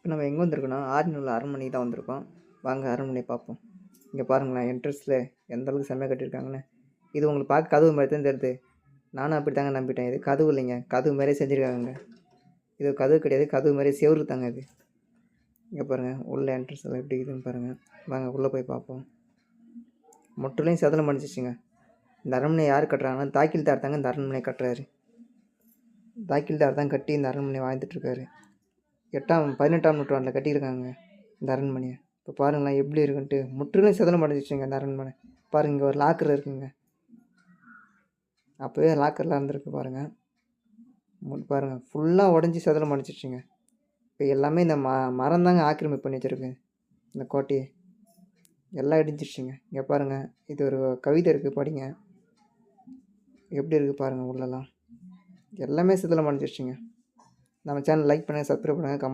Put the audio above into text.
இப்போ நம்ம எங்கே வந்திருக்கோன்னா ஆரணியில் அரண்மனைக்கு தான் வந்திருக்கோம். வாங்க அரண்மனையை பார்ப்போம். இங்கே பாருங்களேன், என்ட்ரன்ஸில் எந்த அளவுக்கு செம்மையாக கட்டியிருக்காங்கன்னு. இது உங்களுக்கு பார்க்க கதவு மாதிரி தான் தெரியுது. நானும் அப்படி தாங்க நம்பிட்டேன். இது கதவு இல்லைங்க, கதவு மாதிரியே செஞ்சுருக்காங்க. இது கதவு கிடையாது, கதவு மாதிரியே செவுரு தாங்க இது. இங்கே பாருங்கள், உள்ள என்ட்ரன்ஸில் எப்படி இருக்குதுன்னு பாருங்கள். வாங்க உள்ளே போய் பார்ப்போம். முற்றிலையும் சதலம் அடிச்சிச்சுங்க. இந்த அரண்மனையை யார் கட்டுறாங்கன்னா தாக்கில்தார் தாங்க இந்த அரண்மனையை கட்டுறாரு. தாக்கில்தார் தான் கட்டி இந்த அரண்மனையை வாழ்ந்துட்டுருக்காரு. 18ஆம் நூற்றாண்டில் கட்டியிருக்காங்க இந்த அரண்மனையை. இப்போ பாருங்களேன் எப்படி இருக்குன்ட்டு. முற்றிலும் சதலம் அடைஞ்சிச்சுங்க இந்த அரண்மனை. பாருங்கள், இங்கே ஒரு லாக்கர் இருக்குங்க. அப்போவே லாக்கர்லாம் இருந்திருக்கு பாருங்கள். பாருங்கள், ஃபுல்லாக உடஞ்சி சதலம் அடைச்சிச்சுங்க. இப்போ எல்லாமே இந்த மரம் தாங்க ஆக்கிரமிப்பு பண்ணி வச்சுருக்கு இந்த கோட்டையை. எல்லாம் இடிஞ்சிருச்சுங்க. இங்கே பாருங்கள், இது ஒரு கவிதை இருக்குது, படிங்க. எப்படி இருக்குது பாருங்கள் உள்ளலாம். எல்லாமே சதலம் அடைஞ்சிருச்சுங்க. நம்ம சேனல் லைக் பண்ணுங்கள், சப்ஸ்கிரைப் பண்ணுங்கள்,